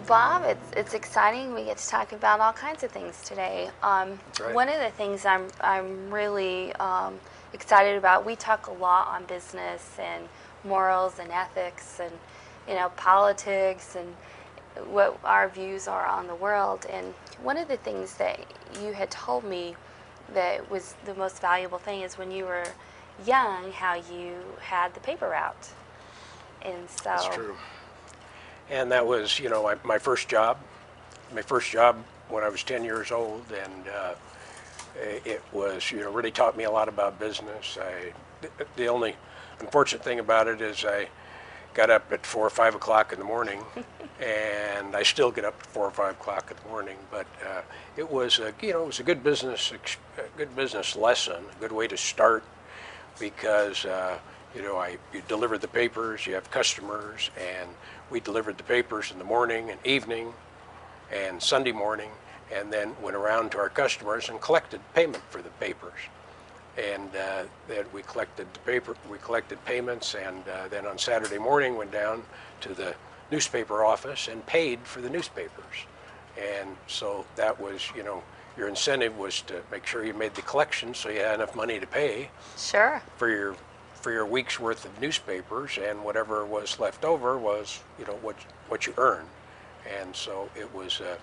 Well, Bob, it's exciting. We get to talk about all kinds of things today. Right. One of the things I'm really excited about. We talk a lot on business and morals and ethics and politics and what our views are on the world. And one of the things that you had told me that was the most valuable thing is when you were young, how you had the paper route. And so That's true. And that was, my first job. My first job when I was 10 years old, and it was, really taught me a lot about business. The only unfortunate thing about it is I got up at 4 or 5 o'clock in the morning, and I still get up at 4 or 5 o'clock in the morning. But it was, it was a good business lesson, a good way to start, because you deliver the papers, you have customers, and we delivered the papers in the morning and evening and Sunday morning, and then went around to our customers and collected payment for the papers. And then we collected payments, and then on Saturday morning went down to the newspaper office and paid for the newspapers. And so that was, your incentive was to make sure you made the collection so you had enough money to pay sure. for your week's worth of newspapers, and whatever was left over was, what you earned. And so it was, a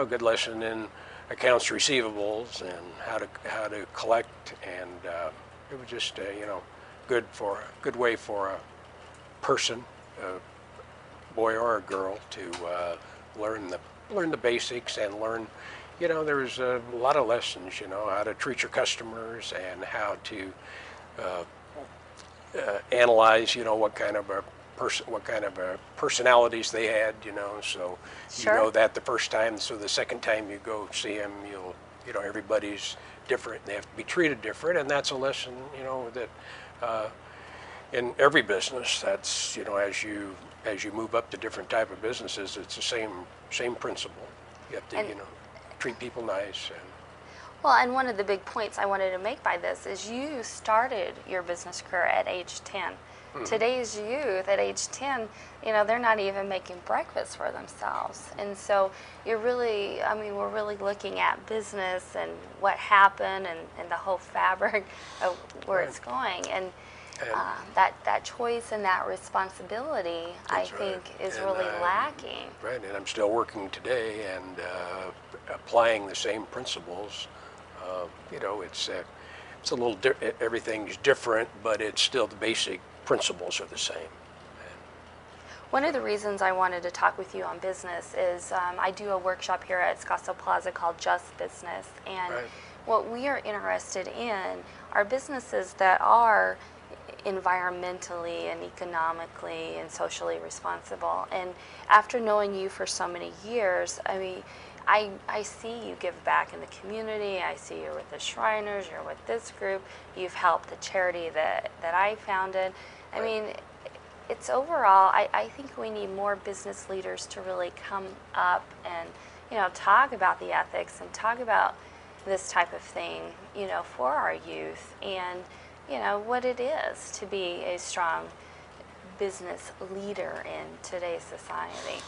good lesson in accounts receivables and how to collect, and it was just, good way for a person, a boy or a girl, to learn the basics and learn. There's a lot of lessons. How to treat your customers and how to analyze, what kind of personalities they had, so Sure. you know that the first time, so the second time you go see them, everybody's different, they have to be treated different, and that's a lesson, that in every business, that's, as you move up to different type of businesses, it's the same principle. You have to, treat people nice. Well, and one of the big points I wanted to make by this is you started your business career at age 10. Mm-hmm. Today's youth at age 10, they're not even making breakfast for themselves. And so we're really looking at business and what happened and the whole fabric of where Right. It's going. And that choice and that responsibility, I think, is really lacking. Right, and I'm still working today and applying the same principles. It's a little everything's different, but it's still the basic principles are the same. One of the reasons I wanted to talk with you on business is I do a workshop here at Scottsdale Plaza called Just Business, and Right. what we are interested in are businesses that are environmentally and economically and socially responsible. And after knowing you for so many years, I see you give back in the community. I see you're with the Shriners, you're with this group, you've helped the charity that I founded. I mean, it's overall, I think we need more business leaders to really come up and, talk about the ethics and talk about this type of thing, for our youth, and, what it is to be a strong business leader in today's society.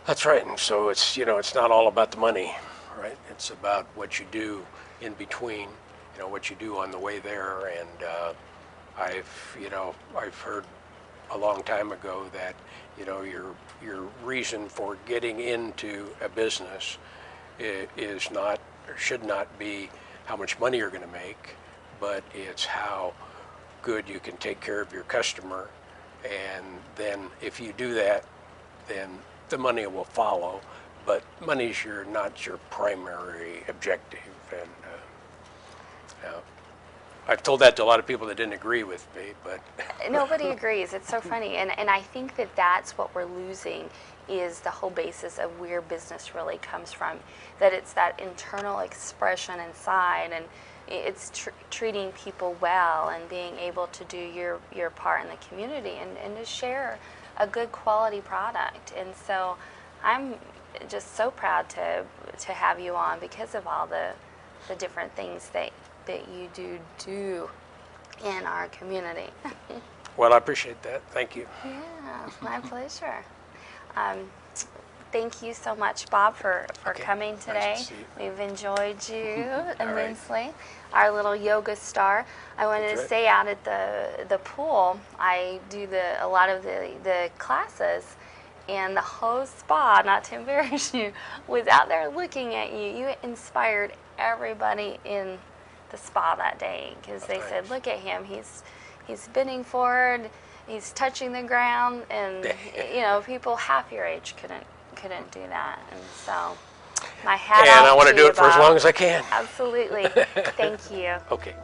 That's right, and so it's, it's not all about the money, right? It's about what you do in between, what you do on the way there. And I've heard a long time ago that, your reason for getting into a business is not, or should not be how much money you're going to make, but it's how good you can take care of your customer. And then if you do that, then the money will follow, but money's not your primary objective. And I've told that to a lot of people that didn't agree with me, but nobody agrees. It's so funny, and I think that that's what we're losing, is the whole basis of where business really comes from. That it's that internal expression inside, and it's treating people well and being able to do your part in the community and to share a good quality product. And so I'm just so proud to have you on because of all the different things that you do in our community. Well, I appreciate that. Thank you. Yeah, my pleasure. thank you so much, Bob, for Okay. coming Nice today. to see you. We've enjoyed you right. immensely. Our little yoga star. I wanted That's to right. say out at the pool, I do a lot of the classes, and the whole spa, not to embarrass you, was out there looking at you. You inspired everybody in the spa that day because they said, Thanks. "Look at him. He's bending forward. He's touching the ground." And people half your age couldn't do that. And so, my hat And off I want to to do you, it for as Bob. long as I can. Absolutely. Thank you. Okay.